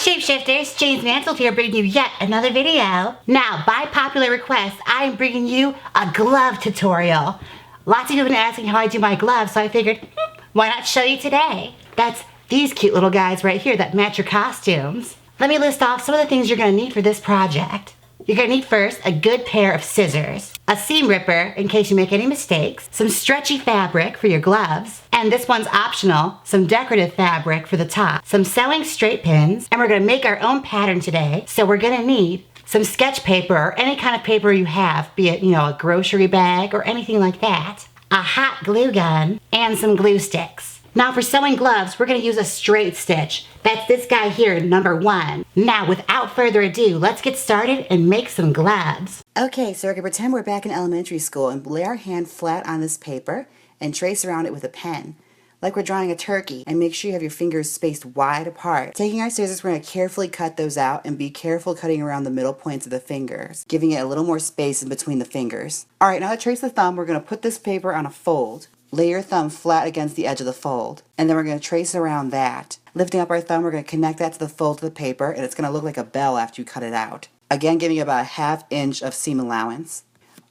Shapeshifters, Jaymes Mansfield here bringing you yet another video. Now, by popular request, I am bringing you a glove tutorial. Lots of you have been asking how I do my gloves, so I figured, why not show you today? That's these cute little guys right here that match your costumes. Let me list off some of the things you're going to need for this project. You're going to need first a good pair of scissors, a seam ripper in case you make any mistakes, some stretchy fabric for your gloves, and this one's optional, some decorative fabric for the top, some sewing straight pins, and we're going to make our own pattern today, so we're going to need some sketch paper or any kind of paper you have, be it, a grocery bag or anything like that, a hot glue gun, and some glue sticks. Now for sewing gloves, we're going to use a straight stitch. That's this guy here, number 1. Now, without further ado, let's get started and make some gloves. Okay, so we're going to pretend we're back in elementary school and lay our hand flat on this paper and trace around it with a pen, like we're drawing a turkey, and make sure you have your fingers spaced wide apart. Taking our scissors, we're going to carefully cut those out and be careful cutting around the middle points of the fingers, giving it a little more space in between the fingers. Alright, now to trace the thumb, we're going to put this paper on a fold. Lay your thumb flat against the edge of the fold, and then we're going to trace around that. Lifting up our thumb, we're going to connect that to the fold of the paper, and it's going to look like a bell after you cut it out. Again, giving about a ½ inch of seam allowance.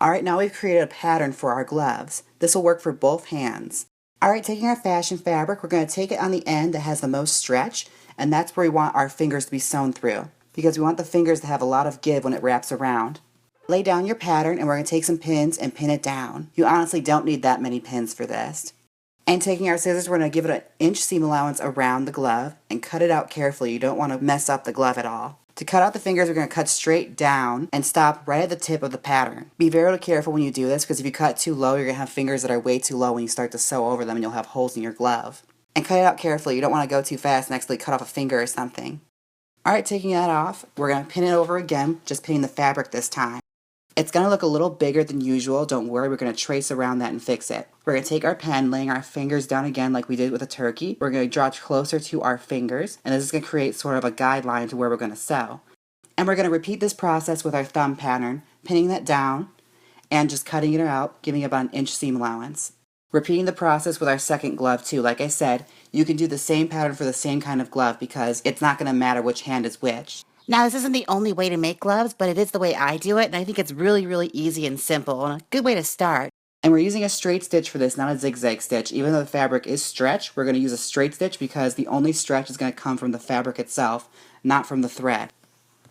Alright, now we've created a pattern for our gloves. This will work for both hands. Alright, taking our fashion fabric, we're going to take it on the end that has the most stretch, and that's where we want our fingers to be sewn through, because we want the fingers to have a lot of give when it wraps around. Lay down your pattern, and we're going to take some pins and pin it down. You honestly don't need that many pins for this. And taking our scissors, we're going to give it an inch seam allowance around the glove and cut it out carefully. You don't want to mess up the glove at all. To cut out the fingers, we're going to cut straight down and stop right at the tip of the pattern. Be very careful when you do this, because if you cut too low, you're going to have fingers that are way too low when you start to sew over them, and you'll have holes in your glove. And cut it out carefully. You don't want to go too fast and actually cut off a finger or something. Alright, taking that off, we're going to pin it over again, just pinning the fabric this time. It's going to look a little bigger than usual. Don't worry, we're going to trace around that and fix it. We're going to take our pen, laying our fingers down again like we did with a turkey. We're going to draw closer to our fingers, and this is going to create sort of a guideline to where we're going to sew. And we're going to repeat this process with our thumb pattern, pinning that down and just cutting it out, giving about an inch seam allowance. Repeating the process with our second glove too. Like I said, you can do the same pattern for the same kind of glove because it's not going to matter which hand is which. Now, this isn't the only way to make gloves, but it is the way I do it, and I think it's really easy and simple, and a good way to start. And we're using a straight stitch for this, not a zigzag stitch. Even though the fabric is stretched, we're going to use a straight stitch because the only stretch is going to come from the fabric itself, not from the thread.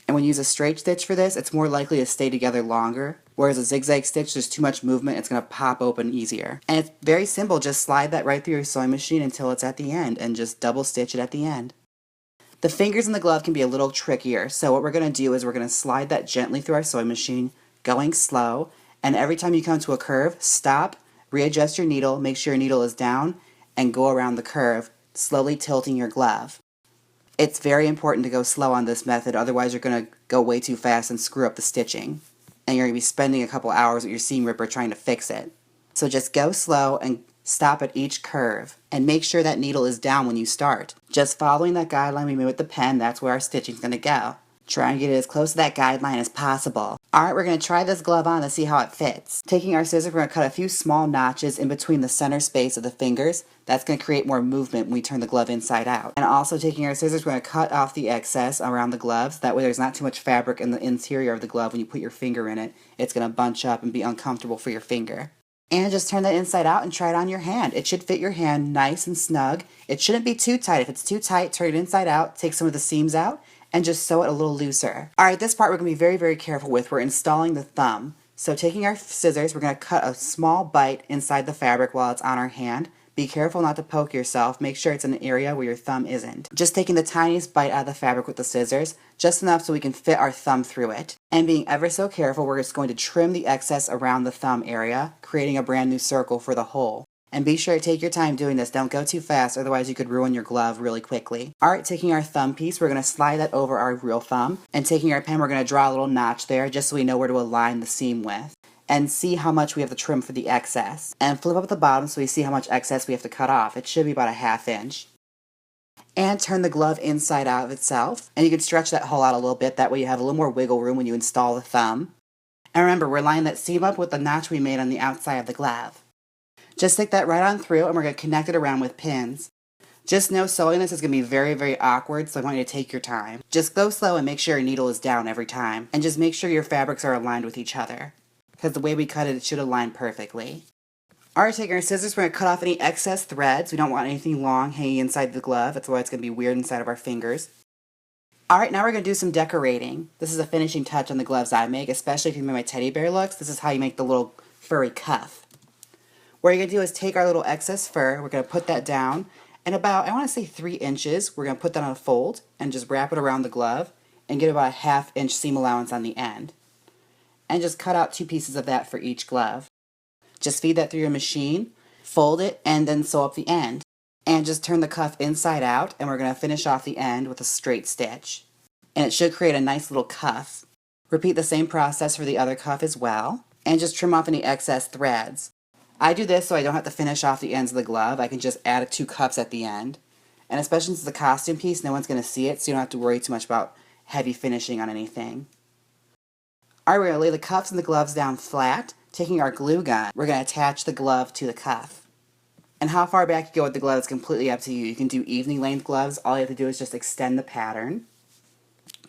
And when you use a straight stitch for this, it's more likely to stay together longer, whereas a zigzag stitch, there's too much movement, it's going to pop open easier. And it's very simple, just slide that right through your sewing machine until it's at the end, and just double stitch it at the end. The fingers in the glove can be a little trickier, so what we're going to do is we're going to slide that gently through our sewing machine, going slow, and every time you come to a curve, stop, readjust your needle, make sure your needle is down, and go around the curve, slowly tilting your glove. It's very important to go slow on this method, otherwise you're going to go way too fast and screw up the stitching, and you're going to be spending a couple hours with your seam ripper trying to fix it. So just go slow and stop at each curve, and make sure that needle is down when you start. Just following that guideline we made with the pen, that's where our stitching is going to go. Try and get it as close to that guideline as possible. Alright, we're going to try this glove on to see how it fits. Taking our scissors, we're going to cut a few small notches in between the center space of the fingers. That's going to create more movement when we turn the glove inside out. And also taking our scissors, we're going to cut off the excess around the gloves. That way there's not too much fabric in the interior of the glove when you put your finger in it. It's going to bunch up and be uncomfortable for your finger. And just turn that inside out and try it on your hand. It should fit your hand nice and snug. It shouldn't be too tight. If it's too tight, turn it inside out, take some of the seams out, and just sew it a little looser. Alright, this part we're going to be very careful with. We're installing the thumb. So taking our scissors, we're going to cut a small bite inside the fabric while it's on our hand. Be careful not to poke yourself. Make sure it's in an area where your thumb isn't. Just taking the tiniest bite out of the fabric with the scissors, just enough so we can fit our thumb through it. And being ever so careful, we're just going to trim the excess around the thumb area, creating a brand new circle for the hole. And be sure to take your time doing this. Don't go too fast, otherwise you could ruin your glove really quickly. Alright, taking our thumb piece, we're going to slide that over our real thumb. And taking our pen, we're going to draw a little notch there, just so we know where to align the seam with. And see how much we have to trim for the excess. And flip up at the bottom so we see how much excess we have to cut off. It should be about a ½ inch. And turn the glove inside out of itself. And you can stretch that hole out a little bit. That way you have a little more wiggle room when you install the thumb. And remember, we're lining that seam up with the notch we made on the outside of the glove. Just stick that right on through, and we're going to connect it around with pins. Just know sewing this is going to be very, very awkward, so I want you to take your time. Just go slow and make sure your needle is down every time. And just make sure your fabrics are aligned with each other. Because the way we cut it, it should align perfectly. Alright, taking our scissors, we're going to cut off any excess threads. We don't want anything long hanging inside the glove. That's why it's going to be weird inside of our fingers. Alright, now we're going to do some decorating. This is a finishing touch on the gloves I make, especially if you make my teddy bear looks. This is how you make the little furry cuff. What you're going to do is take our little excess fur, we're going to put that down, and about, I want to say 3 inches, we're going to put that on a fold and just wrap it around the glove and get about a 1/2 inch seam allowance on the end. And just cut out 2 pieces of that for each glove. Just feed that through your machine, fold it, and then sew up the end. And just turn the cuff inside out, and we're going to finish off the end with a straight stitch. And it should create a nice little cuff. Repeat the same process for the other cuff as well, and just trim off any excess threads. I do this so I don't have to finish off the ends of the glove. I can just add 2 cuffs at the end. And especially since it's a costume piece, no one's going to see it, so you don't have to worry too much about heavy finishing on anything. Alright, we're going to lay the cuffs and the gloves down flat. Taking our glue gun, we're going to attach the glove to the cuff. And how far back you go with the glove is completely up to you. You can do evening length gloves. All you have to do is just extend the pattern.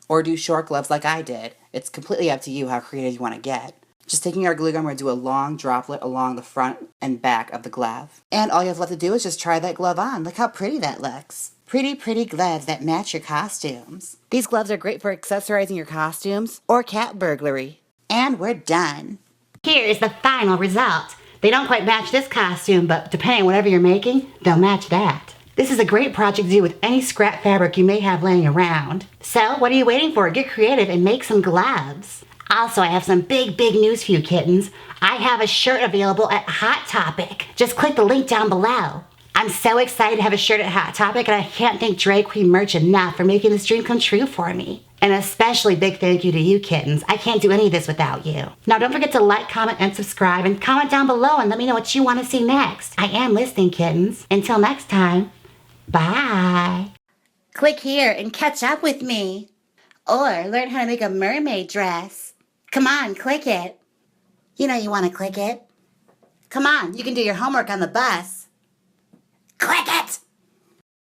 Or do short gloves like I did. It's completely up to you how creative you want to get. Just taking our glue gun, we're going to do a long droplet along the front and back of the glove. And all you have left to do is just try that glove on. Look how pretty that looks. Pretty, pretty gloves that match your costumes. These gloves are great for accessorizing your costumes or cat burglary. And we're done. Here is the final result. They don't quite match this costume, but depending on whatever you're making, they'll match that. This is a great project to do with any scrap fabric you may have laying around. So, what are you waiting for? Get creative and make some gloves. Also, I have some big news for you kittens. I have a shirt available at Hot Topic. Just click the link down below. I'm so excited to have a shirt at Hot Topic, and I can't thank Drag Queen Merch enough for making this dream come true for me. And especially big thank you to you kittens. I can't do any of this without you. Now don't forget to like, comment, and subscribe, and comment down below and let me know what you want to see next. I am listening, kittens. Until next time, bye. Click here and catch up with me. Or learn how to make a mermaid dress. Come on, click it. You know you want to click it. Come on, you can do your homework on the bus. Click it!